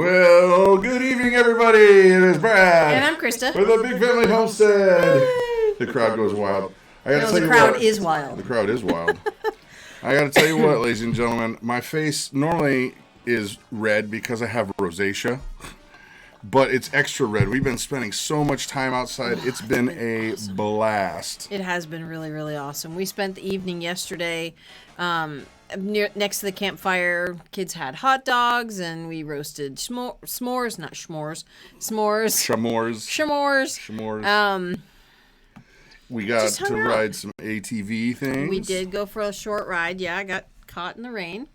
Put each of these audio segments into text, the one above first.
Well, good evening, everybody. It is Brad. And I'm Christa. For the Big Family Homestead. The crowd goes wild. The crowd is wild. The crowd is wild. I got to tell you what, ladies and gentlemen. My face normally is red because I have rosacea. But it's extra red. We've been spending so much time outside. It's been a blast. It has been really, really awesome. We spent the evening yesterday next to the campfire. Kids had hot dogs, and we roasted s'mores. We got to ride some ATV things. We did go for a short ride. Yeah, I got caught in the rain.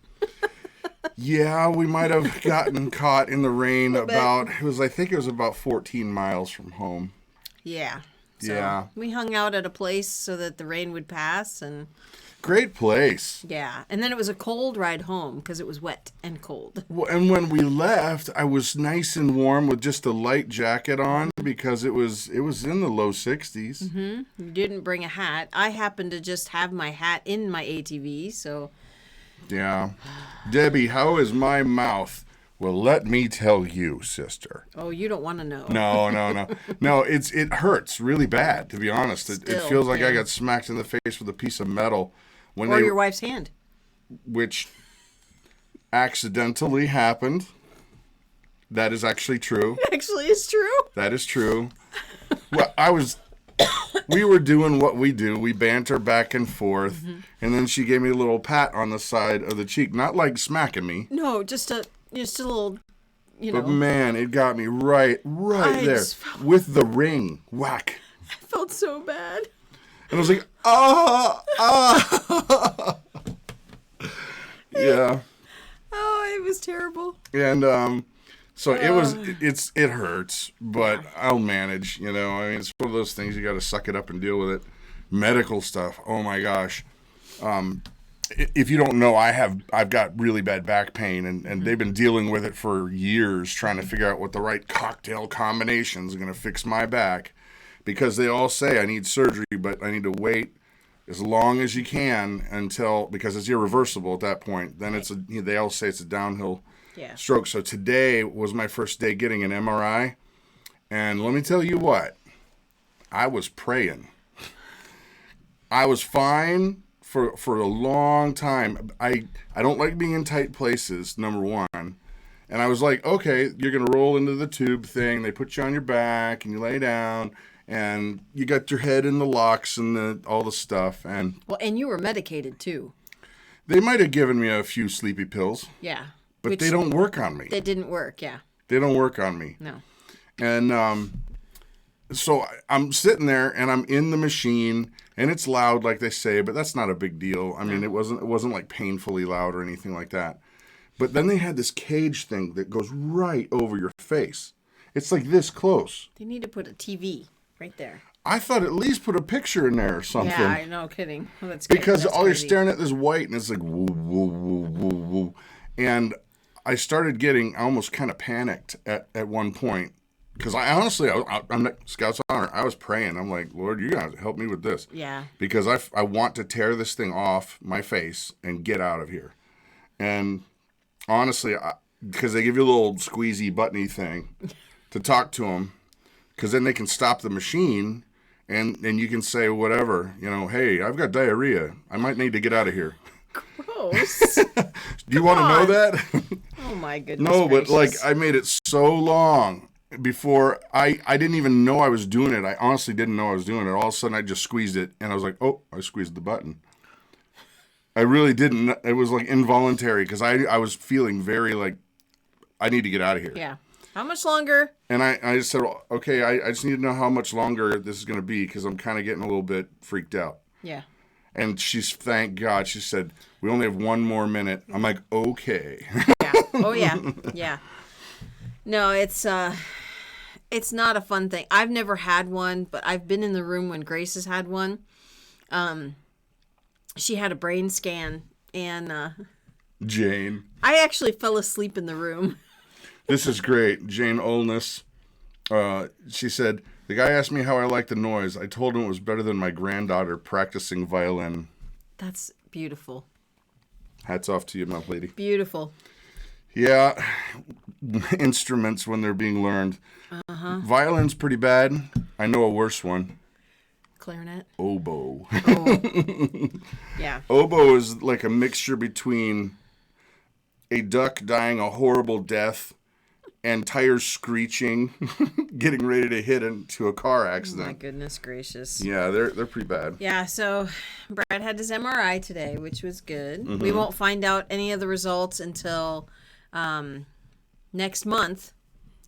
Yeah, we might have gotten caught in the rain I think it was about 14 miles from home. Yeah. So we hung out at a place so that the rain would pass. Great place. Yeah. And then it was a cold ride home because it was wet and cold. Well, and when we left, I was nice and warm with just a light jacket on because it was in the low 60s. Mm-hmm. You didn't bring a hat. I happened to just have my hat in my ATV, so... Yeah. Debbie, how is my mouth? Well, let me tell you, sister. Oh, you don't want to know. No. No, it hurts really bad, to be honest. It feels like I got smacked in the face with a piece of metal. Or your wife's hand. Which accidentally happened. That is actually true. Actually is true? That is true. Well, we were doing what we do. We banter back and forth. Mm-hmm. And then she gave me a little pat on the side of the cheek. Not like smacking me. No, just a little, But man, it got me right there. With the ring. Whack. I felt so bad. And I was like, Yeah. Oh, it was terrible. And, so it hurts, but I'll manage, I mean, it's one of those things you got to suck it up and deal with it. Medical stuff. Oh my gosh. If you don't know, I've got really bad back pain and they've been dealing with it for years, trying to figure out what the right cocktail combinations are going to fix my back, because they all say I need surgery, but I need to wait as long as you can because it's irreversible at that point. Then they all say it's a downhill stroke. So today was my first day getting an MRI. And let me tell you what, I was praying. I was fine for a long time. I don't like being in tight places, number one. And I was like, okay, you're going to roll into the tube thing. They put you on your back and you lay down and you got your head in the locks and all the stuff. And you were medicated too. They might have given me a few sleepy pills. Yeah. But they don't work on me. They didn't work, yeah. They don't work on me. No. And so I'm sitting there and I'm in the machine and it's loud like they say, but that's not a big deal. I mean, it wasn't like painfully loud or anything like that. But then they had this cage thing that goes right over your face. It's like this close. They need to put a TV right there. I thought at least put a picture in there or something. Yeah, no kidding. Well, that's because all you're staring at is white and it's like woo, woo, woo, woo, woo. And I started getting almost kind of panicked at one point because I'm not Scout's honor. I was praying. I'm like, Lord, you got to help me with this. Yeah. Because I want to tear this thing off my face and get out of here. And honestly, because they give you a little squeezy buttony thing to talk to them, because then they can stop the machine and you can say whatever, hey, I've got diarrhea. I might need to get out of here. Gross. Do you want to know that? Oh my goodness. No, gracious. But I made it so long before I didn't even know I was doing it. I honestly didn't know I was doing it. All of a sudden I just squeezed it and I was like, oh, I squeezed the button. I really didn't. It was like involuntary because I was feeling very like I need to get out of here. Yeah. How much longer? And I just said, okay, I just need to know how much longer this is going to be because I'm kind of getting a little bit freaked out. Yeah. And thank God, she said, we only have one more minute. I'm like, okay. Yeah. Oh, yeah. Yeah. No, it's not a fun thing. I've never had one, but I've been in the room when Grace has had one. She had a brain scan, and... Jane. I actually fell asleep in the room. This is great. Jane Olness. She said... The guy asked me how I liked the noise. I told him it was better than my granddaughter practicing violin. That's beautiful. Hats off to you, my lady. Beautiful. Yeah, instruments when they're being learned. Violin's pretty bad. I know a worse one. Clarinet. Oboe. Oh. Yeah. Oboe is like a mixture between a duck dying a horrible death and tires screeching, getting ready to hit into a car accident. Oh my goodness gracious. Yeah, they're pretty bad. Yeah, so Brad had his MRI today, which was good. We won't find out any of the results until next month.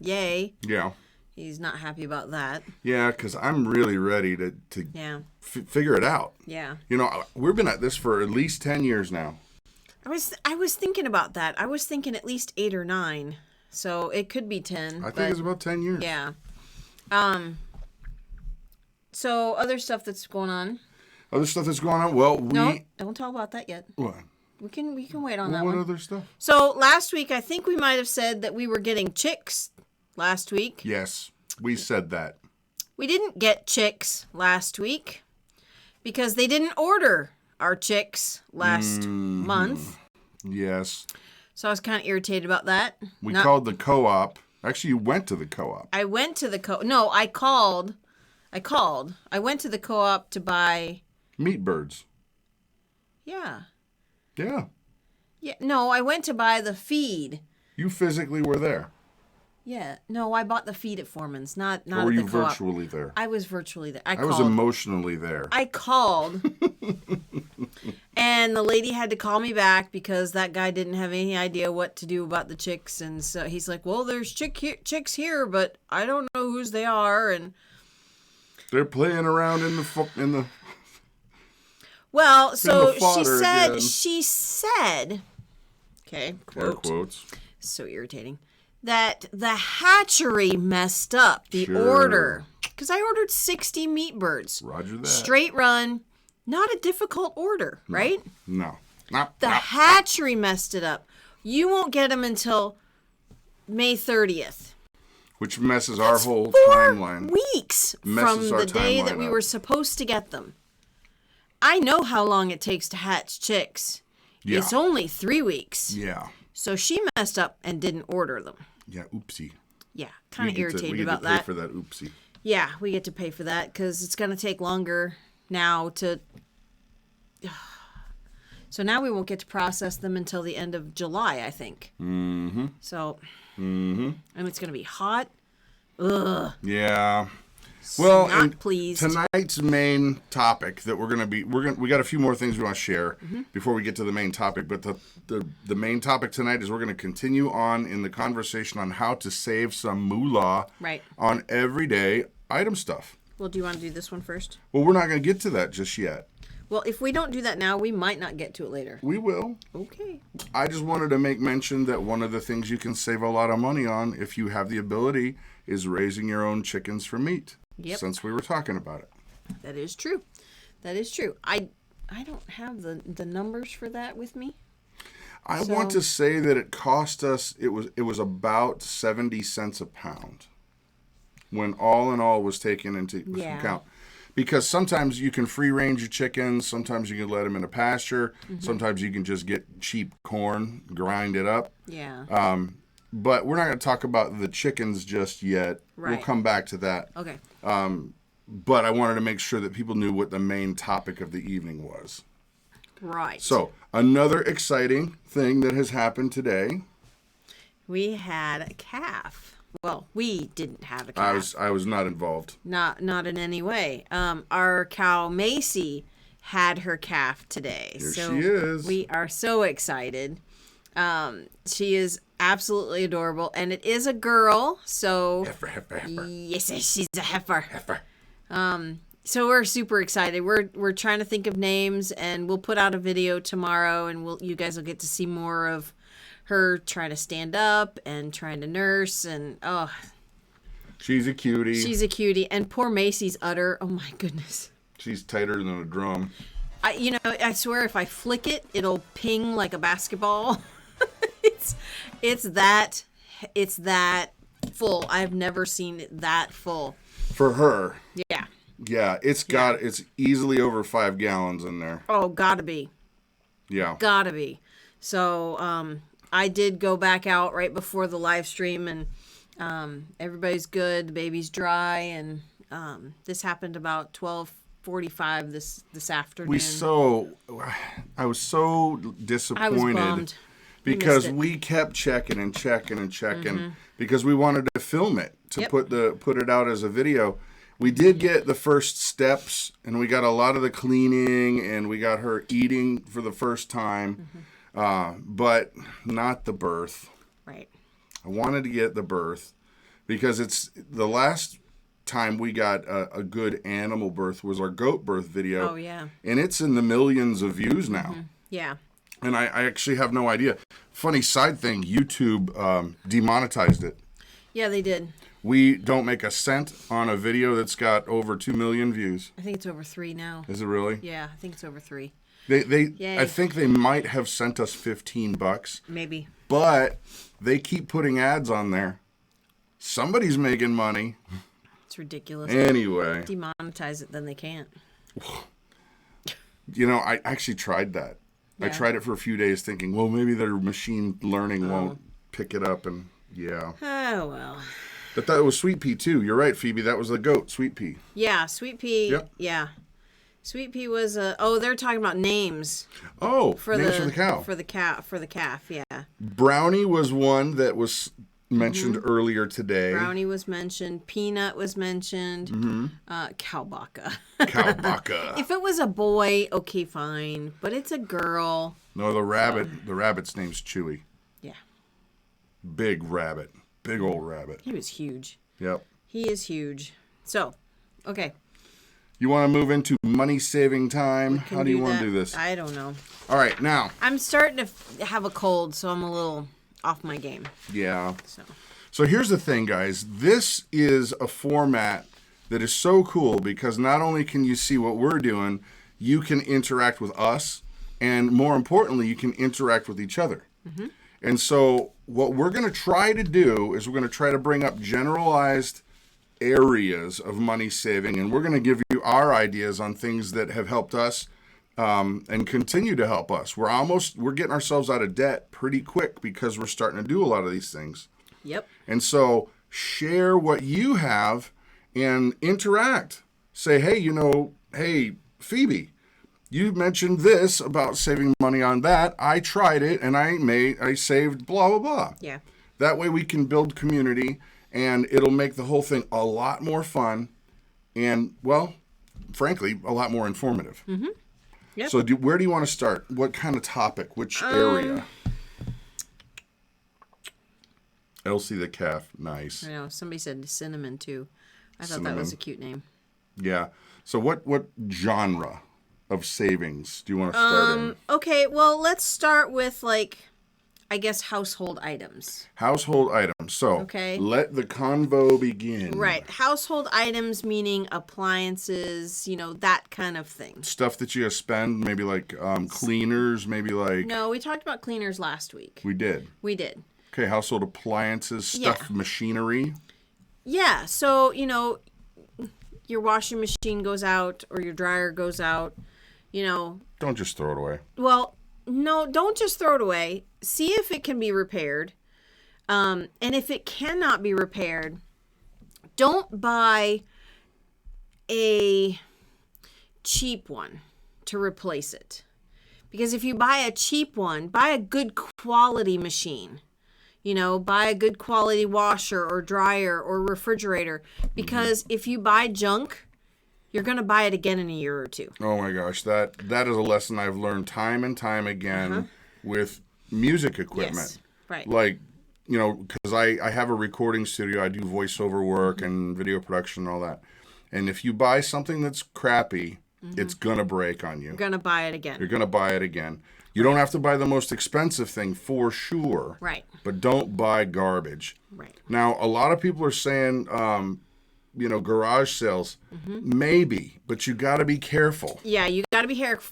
Yay. Yeah. He's not happy about that. Yeah, because I'm really ready to Yeah. figure it out. Yeah. You know, we've been at this for at least 10 years now. I was thinking about that. I was thinking at least 8 or 9. So it could be 10. I think it's about 10 years. Yeah. So other stuff that's going on. Other stuff that's going on? Well, No, don't talk about that yet. What? We can wait on that What one. other stuff? So last week, I think we might have said that we were getting chicks last week. Yes, we said that. We didn't get chicks last week because they didn't order our chicks last month. Yes. So I was kind of irritated about that. We called the co-op. Actually, you went to the co-op. I went to the No, I called. I went to the co-op to buy. Meat birds. Yeah. Yeah. Yeah. No, I went to buy the feed. You physically were there. Yeah. No, I bought the feed at Foreman's, not Or at were the you co-op. virtually there? I was virtually there. I was emotionally there. I called. And the lady had to call me back because that guy didn't have any idea what to do about the chicks. And so he's like, well, there's chicks here, but I don't know whose they are. And they're playing around in the well, so again. she said, okay, air quote, quotes. so irritating, that the hatchery messed up the Sure. order. Because I ordered 60 meat birds. Roger that. Straight run. Not a difficult order, right? No. The hatchery messed it up. You won't get them until May 30th. Which messes our whole 4 timeline. weeks Messes from our the day timeline that we up. were supposed to get them. I know how long it takes to hatch chicks. Yeah. It's only 3 weeks. Yeah. So she messed up and didn't order them. Yeah, oopsie. Yeah, kind of We irritated get about to pay that. for that oopsie. Yeah, we get to pay for that because it's going to take longer now to... So now we won't get to process them until the end of July, I think. Mm-hmm. So, and it's going to be hot. Ugh. Yeah. Well, Not and pleased. tonight's main topic that we got a few more things we want to share Mm-hmm. before we get to the main topic, but the main topic tonight is we're going to continue on in the conversation on how to save some moolah Right. on everyday item stuff. Well, do you want to do this one first? Well, we're not going to get to that just yet. Well, if we don't do that now, we might not get to it later. We will. Okay. I just wanted to make mention that one of the things you can save a lot of money on, if you have the ability, is raising your own chickens for meat. Yep. Since we were talking about it. That is true. That is true. I don't have the numbers for that with me. I want to say that it cost us, it was about 70 cents a pound when all in all was taken into account. Because sometimes you can free range your chickens, sometimes you can let them in a pasture, sometimes you can just get cheap corn, grind it up. Yeah. But we're not going to talk about the chickens just yet. Right. We'll come back to that. Okay. But I wanted to make sure that people knew what the main topic of the evening was. Right. So, another exciting thing that has happened today. We had a calf. Well, we didn't have a calf. I was not involved. Not in any way. Our cow Macy had her calf today. Here so she is. We are so excited. She is absolutely adorable, and it is a girl. So Heifer. yes, she's a heifer. Heifer. So we're super excited. We're trying to think of names, and we'll put out a video tomorrow, and you guys will get to see more of her trying to stand up and trying to nurse, and She's a cutie. she's a cutie. And poor Macy's udder. Oh my goodness. She's tighter than a drum. I swear if I flick it, it'll ping like a basketball. it's that full. I've never seen it that full. For her. Yeah. Yeah, it's easily over 5 gallons in there. Oh, gotta be. Yeah. Gotta be. So, I did go back out right before the live stream, and everybody's good. The baby's dry, and this happened about 12:45 this afternoon. I was so disappointed. I was bummed. Because we kept checking and checking and checking because we wanted to film it to put it out as a video. We did get the first steps, and we got a lot of the cleaning, and we got her eating for the first time, but not the birth. Right. I wanted to get the birth because it's the last time we got a good animal birth was our goat birth video. Oh, yeah. And it's in the millions of views now. Yeah. And I actually have no idea. Funny side thing, YouTube demonetized it. Yeah, they did. We don't make a cent on a video that's got over 2 million views. I think it's over 3 now. Is it really? Yeah, I think it's over 3. I think they might have sent us $15. Maybe. But they keep putting ads on there. Somebody's making money. It's ridiculous. Anyway. Demonetize it, then they can't. You know, I actually tried that. Yeah. I tried it for a few days thinking, well, maybe their machine learning won't pick it up, and yeah. Oh, well. But that was Sweet Pea, too. You're right, Phoebe. That was the goat, Sweet Pea. Yeah, Sweet Pea. Yep. Yeah. Sweet Pea was they're talking about names. Oh, names for the cow. For the calf, yeah. Brownie was one that was mentioned earlier today. Brownie was mentioned. Peanut was mentioned. Cowbacca. Cowbacca. If it was a boy, okay, fine. But it's a girl. No, the rabbit's name's Chewy. Yeah. Big rabbit. Big old rabbit. He was huge. Yep. He is huge. So, okay. You want to move into money saving time? How do you want to do this? I don't know. All right, now. I'm starting to have a cold, so I'm a little off my game. Yeah. So here's the thing, guys. This is a format that is so cool because not only can you see what we're doing, you can interact with us, and more importantly, you can interact with each other. And so what we're going to try to do is we're going to try to bring up generalized areas of money saving, and we're going to give you our ideas on things that have helped us and continue to help us. We're getting ourselves out of debt pretty quick because we're starting to do a lot of these things. Yep. And so share what you have and interact. Say, hey, Phoebe, you mentioned this about saving money on that. I tried it and I saved blah, blah, blah. Yeah. That way we can build community, and it'll make the whole thing a lot more fun and, well, frankly, a lot more informative. Yep. So where do you want to start? What kind of topic? Which area? Elsie the calf. Nice. I know. Somebody said cinnamon, too. I thought Cinnamon. that was a cute name. Yeah. So what genre of savings do you want to start in? Okay, well, let's start with, I guess, household items. Household items. So let the convo begin. Right. Household items meaning appliances, that kind of thing. Stuff that you spend, maybe like cleaners, maybe like... No, we talked about cleaners last week. We did. Okay, household appliances, stuff, machinery. Yeah, so, your washing machine goes out or your dryer goes out, Don't just throw it away. Well, no, don't just throw it away. See if it can be repaired. And if it cannot be repaired, don't buy a cheap one to replace it. Because if you buy a cheap one, buy a good quality machine. Buy a good quality washer or dryer or refrigerator. Because if you buy junk, you're going to buy it again in a year or two. Oh my gosh, that is a lesson I've learned time and time again with music equipment. Yes, right. Like, because I have a recording studio, I do voiceover work and video production and all that. And if you buy something that's crappy, it's going to break on you. You're going to buy it again. You're going to buy it again. You don't have to buy the most expensive thing for sure. Right. But don't buy garbage. Right. Now, a lot of people are saying, garage sales. Maybe, but you got to be careful. Yeah, you got to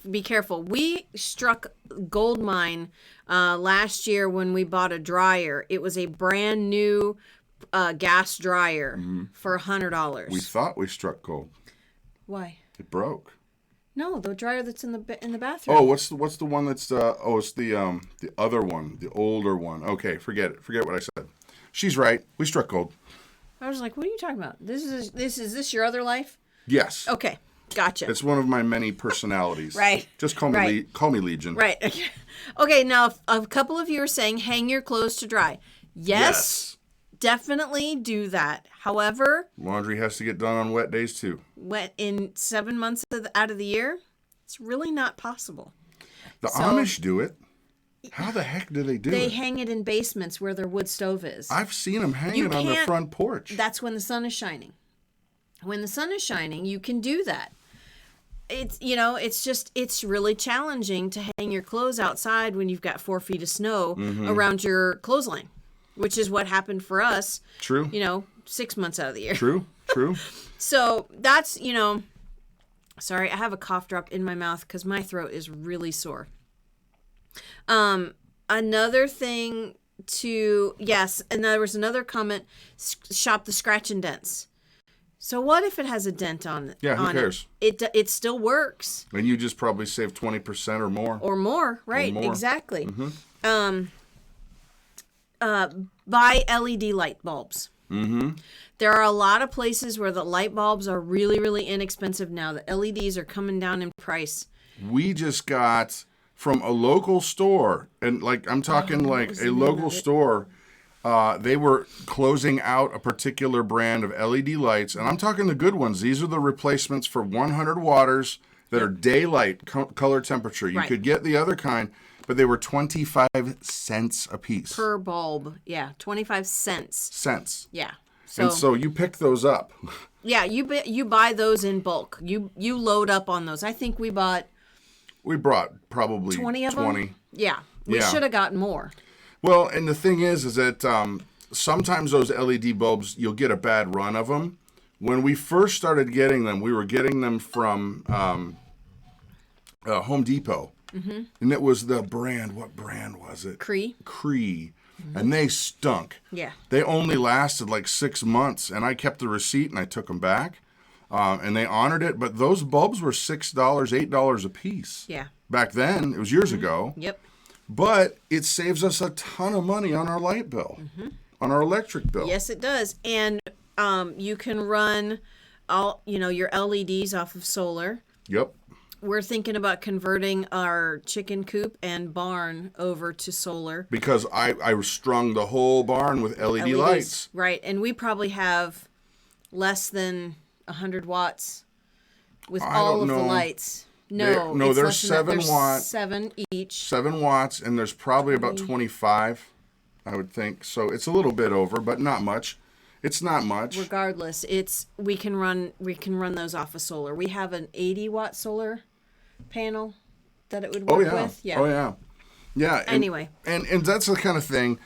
be careful. We struck gold mine last year when we bought a dryer. It was a brand new gas dryer for $100. We thought we struck gold. Why? It broke. No, the dryer that's in the bathroom. Oh, what's the one that's it's the other one, the older one. Okay, forget it. Forget what I said. She's right. We struck gold. I was like, what are you talking about? Is this your other life? Yes. Okay, gotcha. It's one of my many personalities. Right. Just call me Right. call me Legion. Right. Okay, now a couple of you are saying hang your clothes to dry. Yes. Definitely do that. However, Laundry has to get done on wet days too. wet in 7 months out of the year, it's really not possible. The Amish do it. How the heck do they do it? They hang it in basements where their wood stove is. I've seen them hang it on their front porch. That's when the sun is shining. When the sun is shining, you can do that. It's really challenging to hang your clothes outside when you've got 4 feet of snow around your clothesline, which is what happened for us. True. 6 months out of the year. True. So that's, sorry, I have a cough drop in my mouth because my throat is really sore. Another thing and there was another comment, shop the scratch and dents. So what if it has a dent on it? Yeah, who cares? It still works. And you just probably save 20% or more. Or more, right? Or more. Exactly. Buy LED light bulbs. There are a lot of places where the light bulbs are really, really inexpensive now. The LEDs are coming down in price. We just got from a local store, and I'm talking a local store. They were closing out a particular brand of LED lights, and I'm talking the good ones. These are the replacements for 100 watts that are daylight color temperature. You could get the other kind, but they were 25 cents a piece. Per bulb. Yeah, 25 cents. Cents. Yeah. And so you pick those up. Yeah, you buy those in bulk. You load up on those. I think we bought... We brought probably 20 of them? Yeah. We should have gotten more. Well, and the thing is that sometimes those LED bulbs, you'll get a bad run of them. When we first started getting them, we were getting them from Home Depot. And it was the brand. What brand was it? Cree. And they stunk. Yeah. They only lasted 6 months, and I kept the receipt and I took them back. And they honored it, but those bulbs were $6, $8 a piece. Yeah. Back then, it was years ago. Yep. But it saves us a ton of money on our light bill, on our electric bill. Yes, it does. And you can run all your LEDs off of solar. Yep. We're thinking about converting our chicken coop and barn over to solar. Because I strung the whole barn with LED lights. Right, and we probably have less than 100 watts with all of the lights. No, there's 7 watts. 7 each. 7 watts, and there's probably about 25, I would think. So it's a little bit over, but not much. It's not much. Regardless, we can run those off of solar. We have an 80-watt solar panel that it would work with. Yeah. Oh yeah. Yeah. Anyway. And that's the kind of thing.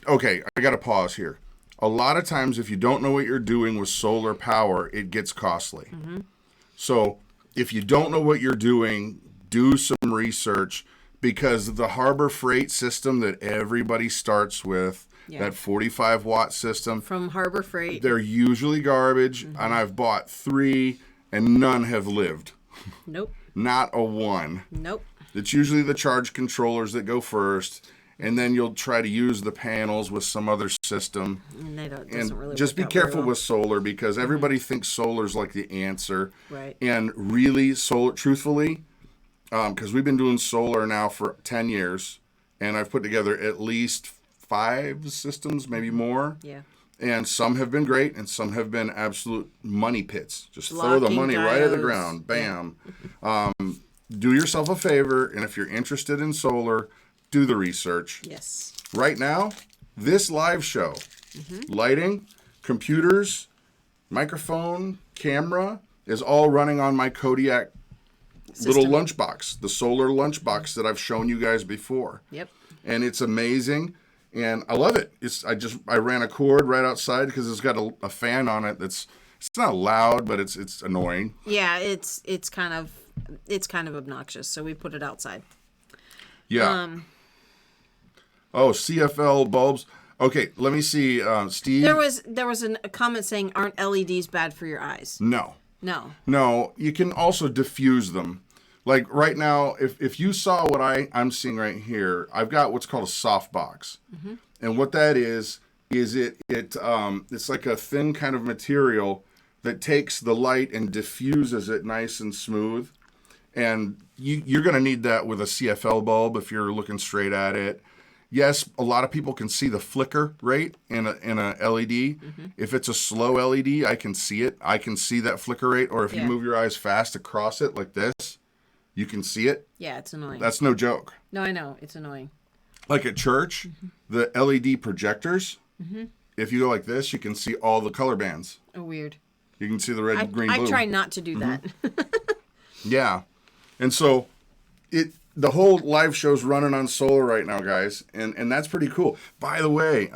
Okay, I got to pause here. A lot of times, if you don't know what you're doing with solar power, it gets costly. So if you don't know what you're doing, do some research, because the Harbor Freight system that everybody starts with, that 45-watt system. From Harbor Freight. They're usually garbage, and I've bought 3, and none have lived. Nope. Not a one. Nope. It's usually the charge controllers that go first, and then you'll try to use the panels with some other system. And And just be careful with solar, because everybody thinks solar's the answer. Right. And really, truthfully, because we've been doing solar now for 10 years, and I've put together at least 5 systems, maybe more. Yeah. And some have been great, and some have been absolute money pits. Just throw the money right at the ground. Bam. Do yourself a favor, and if you're interested in solar, do the research. Yes. Right now, this live show, lighting, computers, microphone, camera, is all running on my Kodiak little lunchbox, the solar lunchbox that I've shown you guys before. Yep. And it's amazing. And I love it. I ran a cord right outside because it's got a fan on it it's not loud, but it's annoying. Yeah, it's kind of obnoxious, so we put it outside. Yeah. CFL bulbs. Okay, let me see, Steve. There was a comment saying, aren't LEDs bad for your eyes? No. No, you can also diffuse them. Like right now, if you saw what I'm seeing right here, I've got what's called a softbox. And what that is it's like a thin kind of material that takes the light and diffuses it nice and smooth. And you're going to need that with a CFL bulb if you're looking straight at it. Yes, a lot of people can see the flicker rate in a LED. If it's a slow LED, I can see it. I can see that flicker rate. Or if you move your eyes fast across it like this, you can see it. Yeah, it's annoying. That's no joke. No, I know. It's annoying. Like at church, the LED projectors, if you go like this, you can see all the color bands. Oh, weird. You can see the red, green, blue. I try not to do that. Yeah. And so the whole live show's running on solar right now, guys. And that's pretty cool. By the way,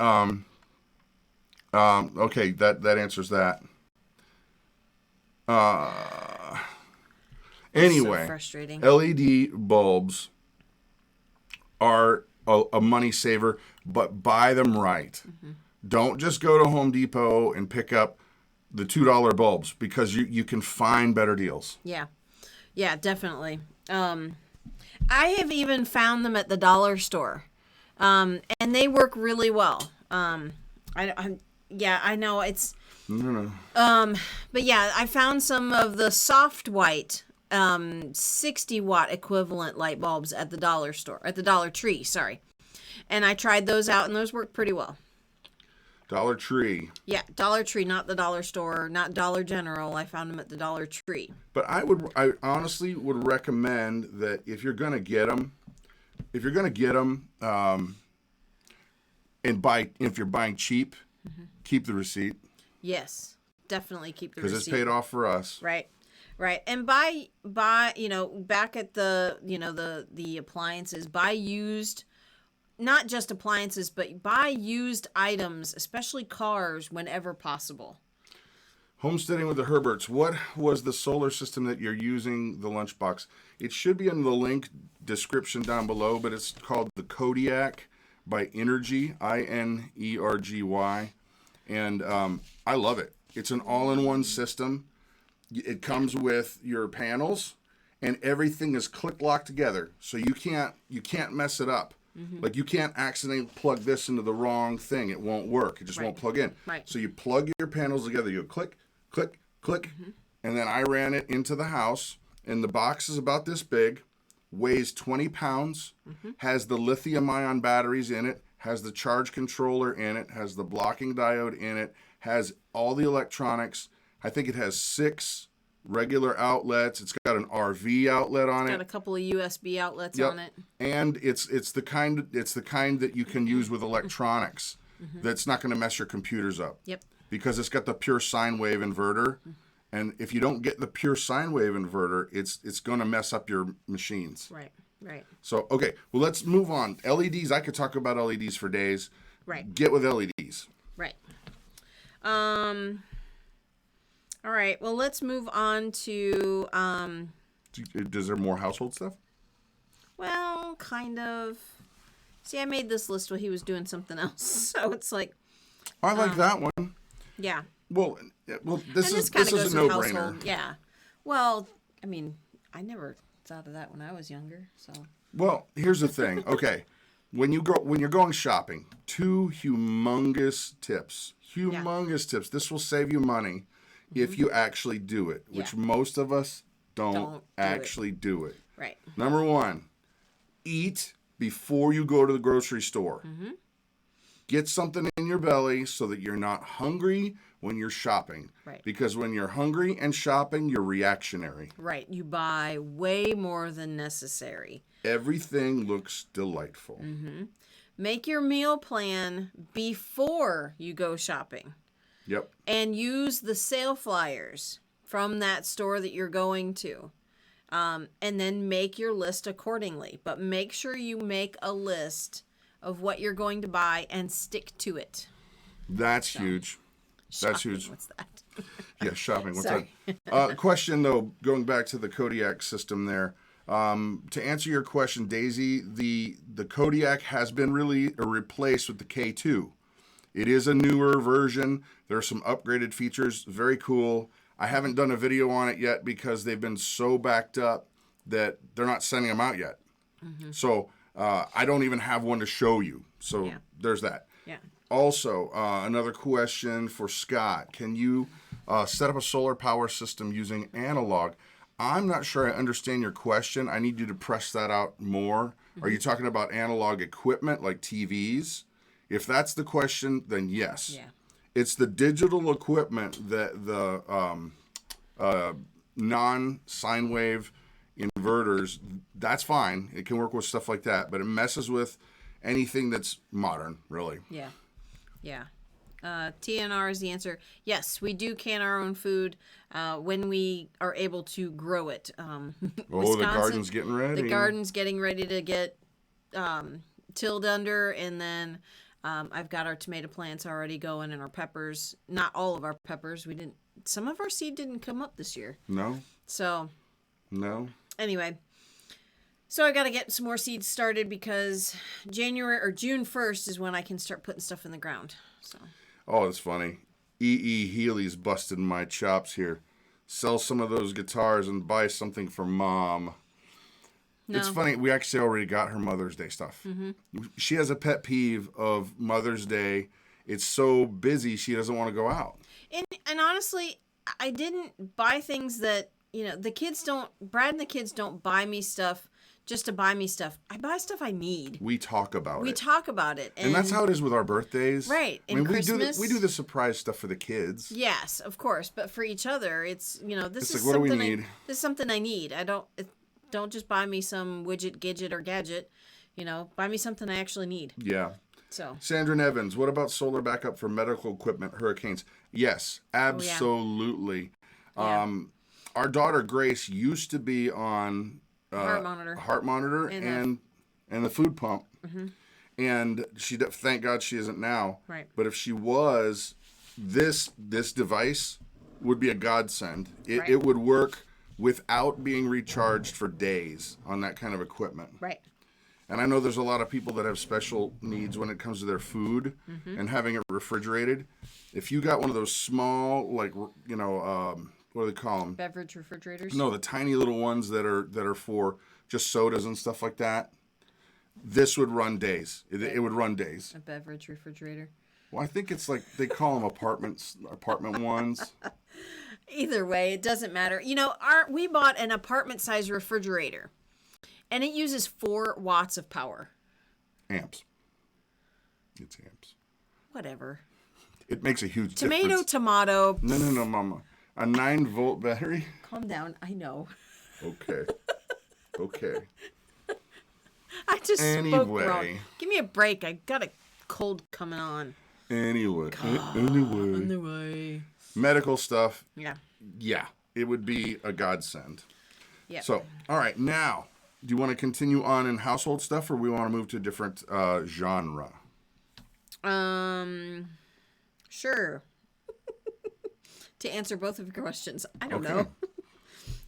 okay, that answers that. Anyway, so frustrating. LED bulbs are a money saver, but buy them right. Don't just go to Home Depot and pick up the $2 bulbs because you can find better deals. Yeah. Yeah, definitely. I have even found them at the dollar store. And they work really well. I know it's No. but yeah, I found some of the soft white 60-watt equivalent light bulbs at the dollar store, at the Dollar Tree, sorry. And I tried those out and those worked pretty well. Dollar Tree. Yeah, Dollar Tree, not the dollar store, not Dollar General. I found them at the Dollar Tree. But I honestly would recommend that if you're gonna get them, if you're buying cheap, keep the receipt. Yes, definitely keep the receipt. Because it's paid off for us. Right. And buy, back at the appliances, buy used, not just appliances, but buy used items, especially cars, whenever possible. Homesteading with the Herberts. What was the solar system that you're using, the lunchbox? It should be in the link description down below, but it's called the Kodiak by Energy, INERGY. And I love it. It's an all-in-one system. It comes with your panels, and everything is click-locked together, so you can't mess it up. Like you can't accidentally plug this into the wrong thing. It won't work. It just won't plug in. Right. So you plug your panels together. You go click, click, click, and then I ran it into the house, and the box is about this big, weighs 20 pounds, has the lithium-ion batteries in it, has the charge controller in it, has the blocking diode in it, has all the electronics. I think it has 6 regular outlets. It's got an RV outlet on it. Got a couple of USB outlets on it. And it's the kind that you can use with electronics. That's not going to mess your computers up. Yep. Because it's got the pure sine wave inverter. And if you don't get the pure sine wave inverter, it's going to mess up your machines. Right. So, okay, well, let's move on. LEDs, I could talk about LEDs for days. Right. Get with LEDs. Right. All right, well, let's move on to... Is there more household stuff? Well, kind of. See, I made this list while he was doing something else, so it's like... I like that one. Yeah. Well, this is a no-brainer. Household. Yeah. Well, I mean, I never thought of that when I was younger, so... Well, here's the thing. Okay, when you're going shopping, 2 humongous tips. Tips. This will save you money if you actually do it, which most of us don't actually do it. Right. Number 1, eat before you go to the grocery store. Get something in your belly so that you're not hungry when you're shopping. Right. Because when you're hungry and shopping, you're reactionary. Right. You buy way more than necessary. Everything looks delightful. Make your meal plan before you go shopping. Yep. And use the sale flyers from that store that you're going to. And then make your list accordingly. But make sure you make a list of what you're going to buy and stick to it. That's huge. That's huge. What's that? Yeah, shopping. What's that? Question, though, going back to the Kodiak system there. To answer your question, Daisy, the Kodiak has been replaced with the K2. It is a newer version. There are some upgraded features. Very cool. I haven't done a video on it yet because they've been so backed up that they're not sending them out yet. Mm-hmm. So I don't even have one to show you. So there's that. Yeah. Also, another question for Scott. Can you set up a solar power system using analog? I'm not sure I understand your question. I need you to press that out more. Mm-hmm. Are you talking about analog equipment like TVs? If that's the question, then yes. Yeah. It's the digital equipment that the non-sine wave inverters, that's fine. It can work with stuff like that, but it messes with anything that's modern, really. Yeah. Yeah. TNR is the answer. Yes, we do can our own food when we are able to grow it. The garden's getting ready. The garden's getting ready to get tilled under, and then I've got our tomato plants already going and our peppers. Not all of our peppers. Some of our seed didn't come up this year. No. So. No. Anyway. So I got to get some more seeds started because June 1st is when I can start putting stuff in the ground. So. Oh, it's funny. Healy's busted my chops here. Sell some of those guitars and buy something for Mom. No. It's funny. We actually already got her Mother's Day stuff. Mm-hmm. She has a pet peeve of Mother's Day. It's so busy she doesn't want to go out. And honestly, I didn't buy things that, Brad and the kids don't buy me stuff just to buy me stuff. I buy stuff I need. We talk about it. And that's how it is with our birthdays. Right. And Christmas. We do the surprise stuff for the kids. Yes, of course. But for each other, it's, this is what do we something need? This is something I need. Don't just buy me some widget, gadget, or gadget. Buy me something I actually need. Yeah. So. Sandra Nevins, what about solar backup for medical equipment, hurricanes? Yes, absolutely. Oh, yeah. Our daughter Grace used to be on heart monitor and the food pump. Mm-hmm. And thank God she isn't now. Right. But if she was, this device would be a godsend. Right. It would work without being recharged for days on that kind of equipment. Right. And I know there's a lot of people that have special needs when it comes to their food and having it refrigerated. If you got one of those small, what do they call them? Beverage refrigerators? No, the tiny little ones that are for just sodas and stuff like that. This would run days. It would run days. A beverage refrigerator? Well, I think it's like they call them apartment ones. Either way, it doesn't matter. We bought an apartment-sized refrigerator, and it uses 4 watts of power. Amps. It's amps. Whatever. It makes a huge difference. Tomato. No, Mama. A 9-volt battery? Calm down. I know. Okay. I just spoke wrong. Give me a break. I got a cold coming on. Anyway. Medical stuff. Yeah. Yeah. It would be a godsend. Yeah. So, all right. Now, do you want to continue on in household stuff or we want to move to a different genre? Sure. To answer both of your questions. I don't know.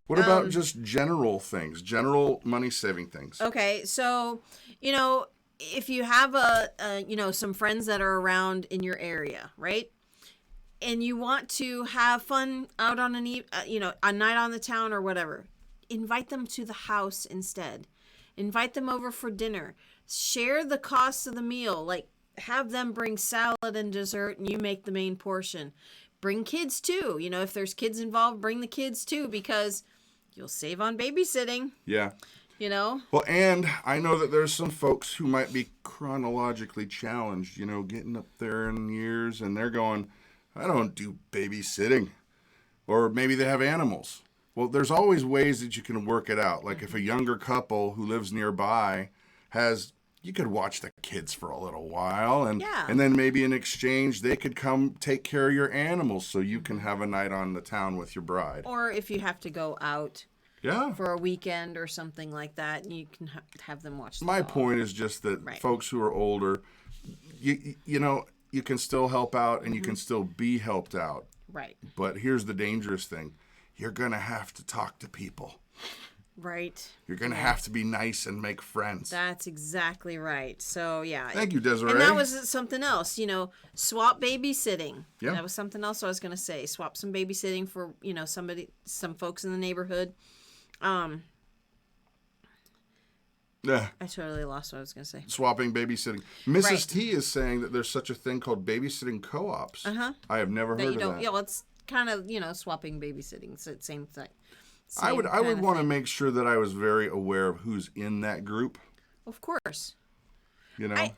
What about just general things, general money-saving things? Okay, so, if you have some friends that are around in your area, right? And you want to have fun out on a night on the town or whatever, invite them to the house instead. Invite them over for dinner. Share the cost of the meal. Like, have them bring salad and dessert and you make the main portion. Bring kids too. If there's kids involved, bring the kids too because you'll save on babysitting. Yeah. Well, and I know that there's some folks who might be chronologically challenged, getting up there in years and they're going, I don't do babysitting. Or maybe they have animals. Well, there's always ways that you can work it out. Like if a younger couple who lives nearby you could watch the kids for a little while and then maybe in exchange they could come take care of your animals so you can have a night on the town with your bride. Or if you have to go out for a weekend or something like that, you can have them watch the My dog. point is just that folks who are older, you can still help out and you can still be helped out. Right. But here's the dangerous thing. You're going to have to talk to people. Right. You're going to have to be nice and make friends. That's exactly right. So, yeah. Thank you, Desiree. And that was something else, swap babysitting. Yeah. That was something else I was going to say. Swap some babysitting for, some folks in the neighborhood. Yeah. I totally lost what I was going to say. Swapping babysitting. Mrs. T is saying that there's such a thing called babysitting co-ops. Uh-huh. I have never heard of that. Yeah, well, it's kind of, swapping babysitting. It's the same thing. I would want to make sure that I was very aware of who's in that group. Of course. I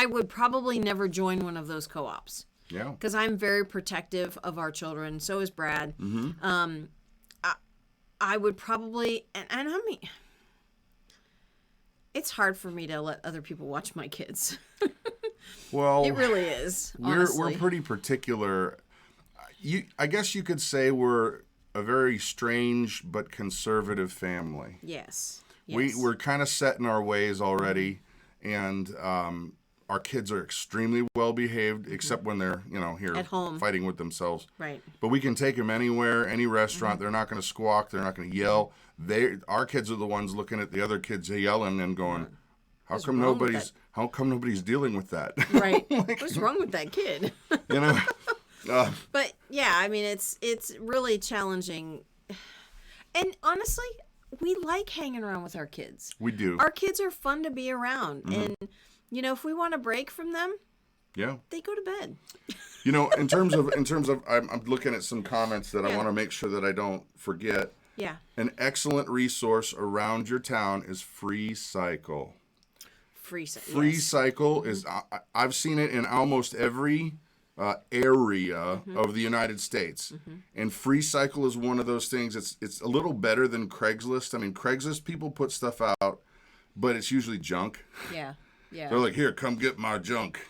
would probably never join one of those co-ops. Yeah. Because I'm very protective of our children. So is Brad. Mm-hmm. I would probably, and I mean, it's hard for me to let other people watch my kids. Well, it really is. We're pretty particular. I guess you could say we're a very strange but conservative family. Yes. We're kind of set in our ways already, and our kids are extremely well behaved, except when they're here at home fighting with themselves. Right. But we can take them anywhere, any restaurant. They're not going to squawk. They're not going to yell. Our kids are the ones looking at the other kids yelling and going, How come nobody's dealing with that? Right. What's wrong with that kid? But yeah, I mean, it's really challenging. And honestly, we like hanging around with our kids. We do. Our kids are fun to be around. And, if we want to break from them, yeah, they go to bed. In terms of, I'm looking at some comments that I want to make sure that I don't forget. Yeah. An excellent resource around your town is Free Cycle. Free Cycle is, I've seen it in almost every area of the United States. And Free Cycle is one of those things. It's a little better than Craigslist. I mean, Craigslist people put stuff out, but it's usually junk. Yeah. Yeah. They're like, here, come get my junk.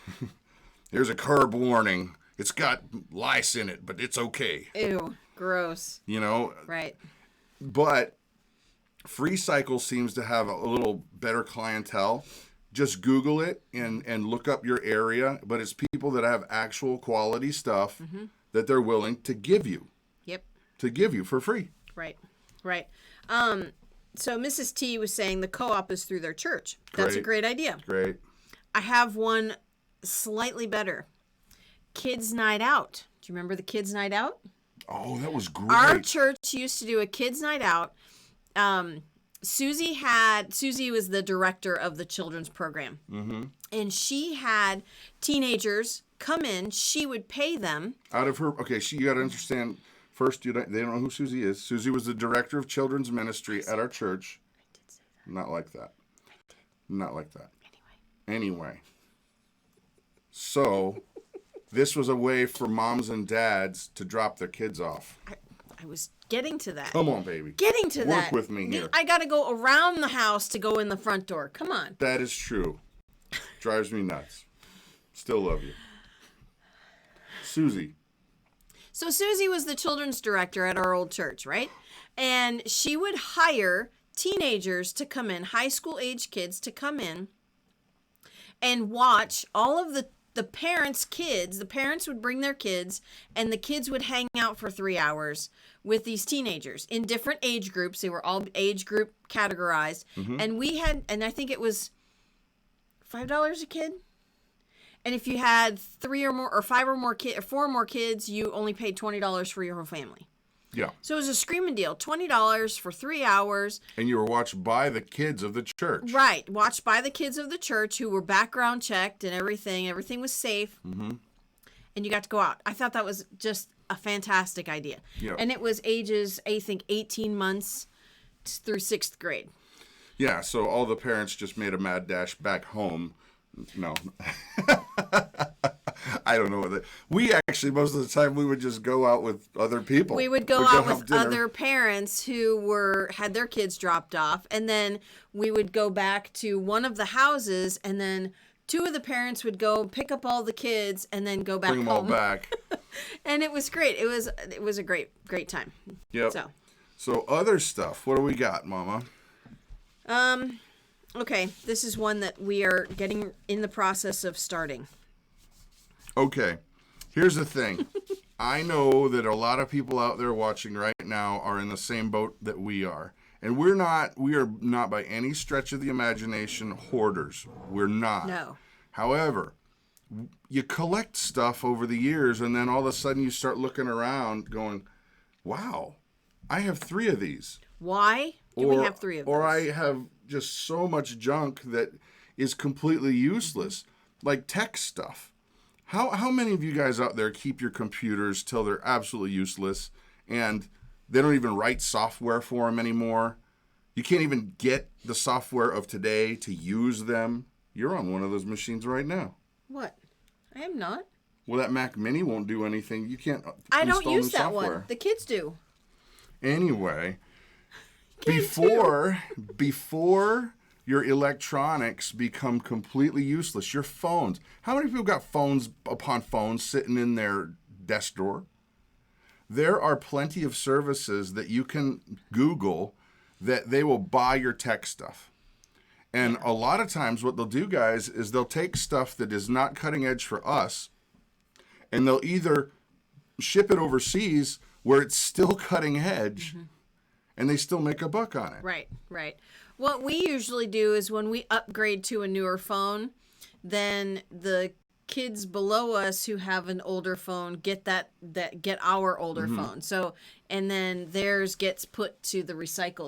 Here's a curb warning. It's got lice in it, but it's okay. Ew, gross. Right. But Free Cycle seems to have a little better clientele. Just Google it and look up your area, but it's people that have actual quality stuff that they're willing to give you. Yep. To give you for free. Right. So Mrs. T was saying the co-op is through their church. That's a great idea. Great. I have one slightly better. Kids Night Out. Do you remember the Kids Night Out? Oh, that was great. Our church used to do a Kids Night Out. Susie was the director of the children's program. And she had teenagers come in. She would pay them. Out of her, you got to understand, first, they don't know who Susie is. Susie was the director of children's ministry at our church. I did say that. Not like that. Not like that. Anyway. So, this was a way for moms and dads to drop their kids off. I was getting to that. Come on, baby. Getting to that. Work with me here. I got to go around the house to go in the front door. Come on. That is true. Drives me nuts. Still love you. Susie. So Susie was the children's director at our old church, right? And she would hire teenagers to come in, high school age kids to come in and watch all of the parents' kids. The parents would bring their kids, and the kids would hang out for 3 hours with these teenagers in different age groups. They were all age group categorized. And we had, and I think it was $5 a kid. And if you had 3 or more, or 5 or more kids, or 4 or more kids, you only paid $20 for your whole family. Yeah. So it was a screaming deal. $20 for 3 hours. And you were watched by the kids of the church. Right. Watched by the kids of the church who were background checked and everything. Everything was safe. And you got to go out. I thought that was just a fantastic idea. Yeah. And it was ages, I think, 18 months through 6th grade. Yeah. So all the parents just made a mad dash back home. No. I don't know what we actually, most of the time, we would just go out with other people. We would go out with other parents who had their kids dropped off, and then we would go back to one of the houses, and then 2 of the parents would go pick up all the kids and then go back home. Bring them all back. And it was great. It was a great time. Yep. So other stuff. What do we got, Mama? Okay, this is one that we are getting in the process of starting. Okay, here's the thing. I know that a lot of people out there watching right now are in the same boat that we are. And we are not by any stretch of the imagination hoarders. We're not. No. However, you collect stuff over the years, and then all of a sudden you start looking around going, wow, I have 3 of these. Why do we have 3 of those? Or I have just so much junk that is completely useless, like tech stuff. How many of you guys out there keep your computers till they're absolutely useless and they don't even write software for them anymore? You can't even get the software of today to use them. You're on one of those machines right now. What? I am not. Well, that Mac Mini won't do anything. You can't I don't install use new that software. one. The kids do. Anyway, Kids before your electronics become completely useless, your phones. How many people got phones upon phones sitting in their desk drawer? There are plenty of services that you can Google that they will buy your tech stuff. And a lot of times what they'll do, guys, is they'll take stuff that is not cutting edge for us, and they'll either ship it overseas where it's still cutting edge, and they still make a buck on it. Right, right. What we usually do is when we upgrade to a newer phone, then the kids below us who have an older phone get get our older phone. So, and then theirs gets put to the